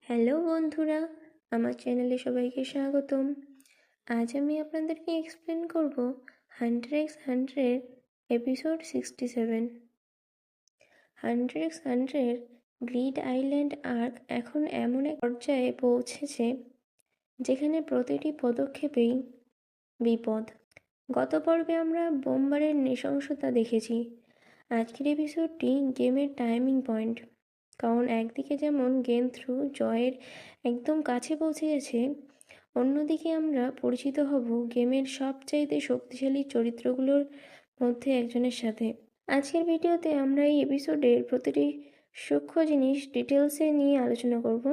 Hello বন্ধুরা, আমার চ্যানেলে সবাইকে স্বাগতম। আজ আমি আপনাদেরকে এক্সপ্লেন করব হান্টার x হান্টারের এপিসোড 67। হান্টার x হান্টারের গ্রিড আইল্যান্ড আর্ক এখন এমন এক পর্যায়ে পৌঁছেছে যেখানে প্রতিটি পদক্ষেপেই বিপদ। গত পর্বে আমরা বোম্বারের নৃশংসতা দেখেছি। আজকের এপিসোডটি গেমের টাইমিং পয়েন্ট, কারণ একদিকে যেমন গেম থ্রু জয়ের একদম কাছে পৌঁছে গেছে, অন্যদিকে আমরা পরিচিত হব গেমের সবচাইতে শক্তিশালী চরিত্রগুলোর মধ্যে একজনের সাথে। আজকের ভিডিওতে আমরা এই এপিসোডের প্রতিটি সূক্ষ্ম জিনিস ডিটেলসে নিয়ে আলোচনা করব।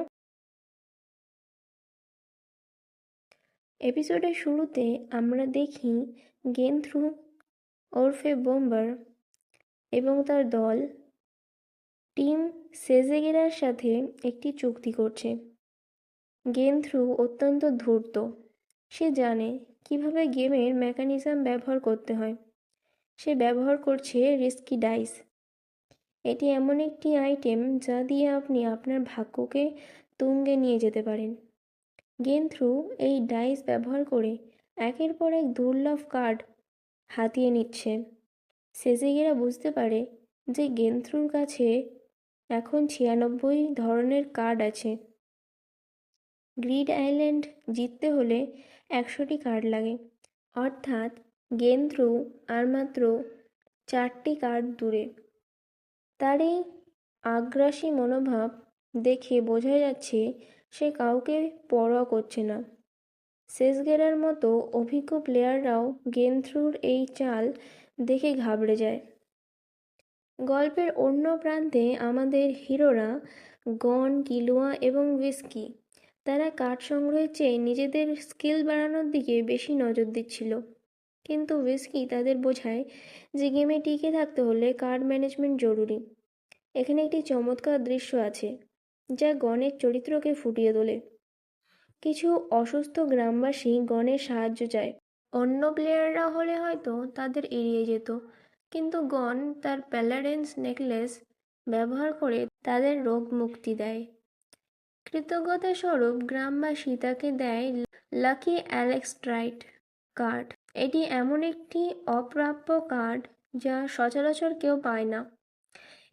এপিসোডের শুরুতে আমরা দেখি গেম থ্রু ওরফে বোম্বার এবং তার দল টিম সেজেগেরার সাথে একটি চুক্তি করছে। গেম থ্রু অত্যন্ত ধূর্ত, সে জানে কিভাবে গেমের মেকানিজম ব্যবহার করতে হয়। সে ব্যবহার করছে রিস্কি ডাইস। এটি এমন একটি আইটেম যা দিয়ে আপনি আপনার ভাগ্যকে তুঙ্গে নিয়ে যেতে পারেন। গেম থ্রু এই ডাইস ব্যবহার করে একের পর এক দুর্লভ কার্ড হাতিয়ে নিচ্ছে। সেজেগেরা বুঝতে পারে যে গেম থ্রুর কাছে এখন 96 ধরনের কার্ড আছে। গ্রিড আইল্যান্ড জিততে হলে 100টি কার্ড লাগে, অর্থাৎ গেম থ্রু আর মাত্র 4টি কার্ড দূরে। তার এই আগ্রাসী মনোভাব দেখে বোঝা যাচ্ছে সে কাউকে পরোয়া করছে না। সেজগেরার মতো অভিজ্ঞ প্লেয়াররাও গেম থ্রুর এই চাল দেখে ঘাবড়ে যায়। গল্পের অন্য প্রান্তে আমাদের হিরোরা গন, কিলুয়া এবং হুইস্কি, তারা কার্ড সংগ্রহের চেয়ে নিজেদের স্কিল বাড়ানোর দিকে বেশি নজর দিচ্ছিল। কিন্তু হুইস্কি তাদের বোঝায় যে গেমে টিকে থাকতে হলে কার্ড ম্যানেজমেন্ট জরুরি। এখানে একটি চমৎকার দৃশ্য আছে যা গনের চরিত্রকে ফুটিয়ে তোলে। কিছু অসুস্থ গ্রামবাসী গনের সাহায্য চায়। অন্য প্লেয়াররা হলে হয়তো তাদের এড়িয়ে যেত, কিন্তু গন তার প্যালাডেন্স নেকলেস ব্যবহার করে তাদের রোগ মুক্তি দেয়। কৃতজ্ঞতা স্বরূপ গ্রামবাসী তাকে দেয় লাকি অ্যালেক্সট্রাইট কার্ড। এটি এমন একটি অপ্রাপ্য কার্ড যা সচরাচর কেউ পায় না।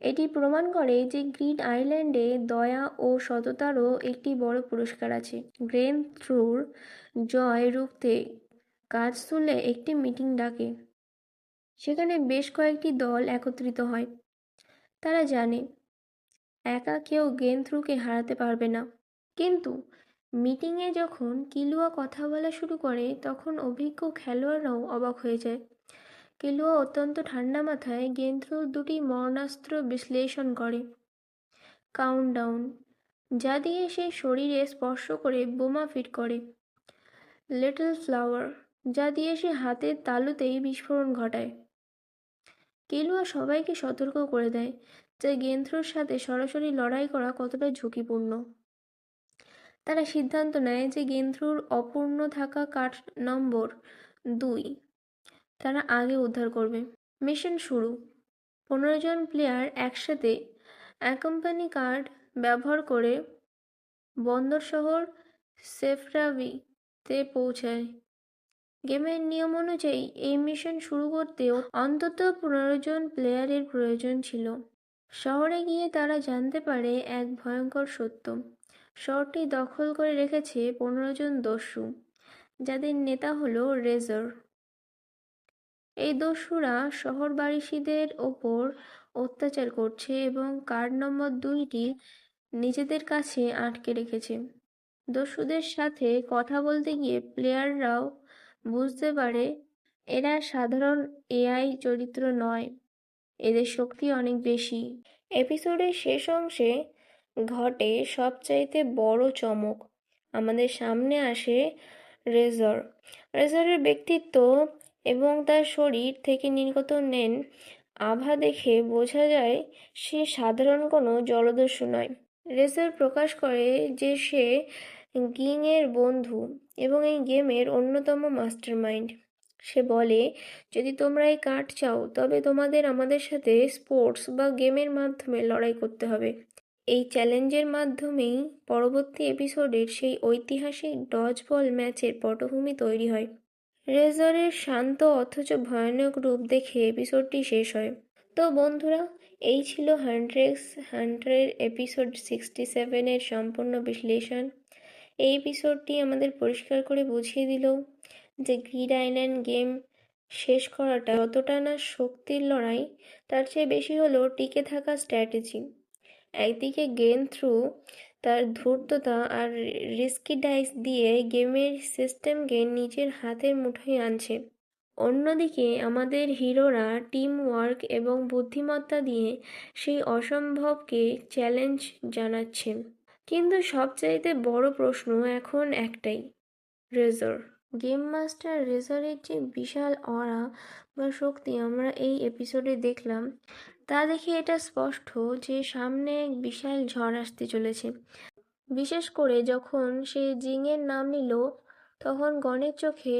এটি প্রমাণ করে যে গ্রিড আইল্যান্ডে দয়া ও সততারও একটি বড় পুরস্কার আছে। গেম থ্রুর জয় রুখতে কাজসুলে একটি মিটিং ডাকে। সেখানে বেশ কয়েকটি দল একত্রিত হয়। তারা জানে একা কেউ গেম থ্রুকে হারাতে পারবে না। কিন্তু মিটিংয়ে যখন কিলুয়া কথা বলা শুরু করে তখন অভিজ্ঞ খেলোয়াড়রাও অবাক হয়ে যায়। কিলুয়া অত্যন্ত ঠান্ডা মাথায় গেম থ্রুর দুটি মরণাস্ত্র বিশ্লেষণ করে। কাউন্টডাউন, যা দিয়ে সে শরীরে স্পর্শ করে বোমা ফিট করে। লিটল ফ্লাওয়ার, যা দিয়ে সে হাতের তালুতেই বিস্ফোরণ ঘটায়। কিলুয়া সবাইকে সতর্ক করে দেয় যে গেম থ্রুর সাথে সরাসরি লড়াই করা কতটা ঝুঁকিপূর্ণ। তারা সিদ্ধান্ত নেয় যে গেম থ্রুর অপূর্ণ থাকা কার্ড নম্বর 2 তারা আগে উদ্ধার করবে। মিশন শুরু। 15 জন প্লেয়ার একসাথে অ্যাকম্পানি কার্ড ব্যবহার করে বন্দর শহর সেফরাভিতে পৌঁছায়। গেমের নিয়ম অনুযায়ী এই মিশন শুরু করতেও অন্তত 15 জন প্লেয়ারের প্রয়োজন ছিল। শহরে গিয়ে তারা জানতে পারে এক ভয়ঙ্কর সত্য। শহরটি দখল করে রেখেছে 15 জন দস্যু, যাদের নেতা হলো রেজার। এই দস্যুরা শহরবাসীদের ওপর অত্যাচার করছে এবং কার্ড নম্বর 2টি নিজেদের কাছে আটকে রেখেছে। দস্যুদের সাথে কথা বলতে গিয়ে প্লেয়াররাও বুঝতে পারে এরা সাধারণ এআই চরিত্র নয়, এদের শক্তি অনেক বেশি। এপিসোডের শেষ অংশে ঘটে সবচাইতে বড় চমক। আমাদের সামনে আসে রেজার। রেজারের ব্যক্তিত্ব এবং তার শরীর থেকে নির্গত নেন আভা দেখে বোঝা যায় সে সাধারণ কোনো জলদস্যু নয়। রেজার প্রকাশ করে যে সে গিংয়ের বন্ধু এবং এই গেমের অন্যতম মাস্টারমাইন্ড। সে বলে, যদি তোমরা এই কার্ড চাও তবে তোমাদের আমাদের সাথে স্পোর্টস বা গেমের মাধ্যমে লড়াই করতে হবে। এই চ্যালেঞ্জের মাধ্যমেই পরবর্তী এপিসোডের সেই ঐতিহাসিক ডজবল ম্যাচের পটভূমি তৈরি হয়। রেজরের শান্ত অথচ ভয়ানক রূপ দেখে এপিসোডটি শেষ হয়। তো বন্ধুরা, এই ছিল হান্টারের এপিসোড 67-এর সম্পূর্ণ বিশ্লেষণ। এই এপিসোডটি আমাদের পরিষ্কার করে বুঝিয়ে দিল যে গ্রিড আইল্যান্ড গেম শেষ করাটা যতটা না শক্তির লড়াই, তার চেয়ে বেশি হলো টিকে থাকা স্ট্র্যাটেজি। একদিকে গেম থ্রু তার ধূর্ততা আর রিস্কি ডাইস দিয়ে গেমের সিস্টেমকে নিজের হাতের মুঠোয় আনছে, অন্যদিকে আমাদের হিরোরা টিম ওয়ার্ক এবং বুদ্ধিমত্তা দিয়ে সেই অসম্ভবকে চ্যালেঞ্জ জানাচ্ছে। কিন্তু সবচাইতে বড় প্রশ্ন এখন একটাই, রেজর গেম মাস্টার রেজরের যে বিশাল অরা বা শক্তি আমরা এই এপিসোডে দেখলাম, তা দেখে এটা স্পষ্ট যে সামনে এক বিশাল ঝড় আসতে চলেছে। বিশেষ করে যখন সে জিংয়ের নাম নিল, তখন গণের চোখে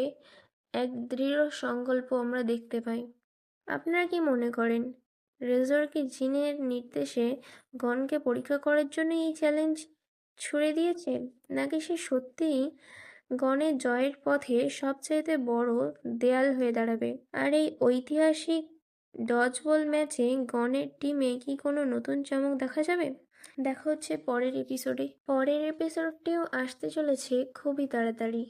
এক দৃঢ় সংকল্প আমরা দেখতে পাই। আপনারা কি মনে করেন, রেজর কি জিনের নির্দেশে গণকে পরীক্ষা করার জন্য এই চ্যালেঞ্জ ছুড়ে দিয়েছে, নাকি সে সত্যিই গণের জয়ের পথে সবচাইতে বড় দেয়াল হয়ে দাঁড়াবে? আর এই ঐতিহাসিক ডজবল ম্যাচে গণের টিমে কি কোনো নতুন চমক দেখা যাবে? দেখা হচ্ছে পরের এপিসোডে। পরের এপিসোডটিও আসতে চলেছে খুবই তাড়াতাড়ি।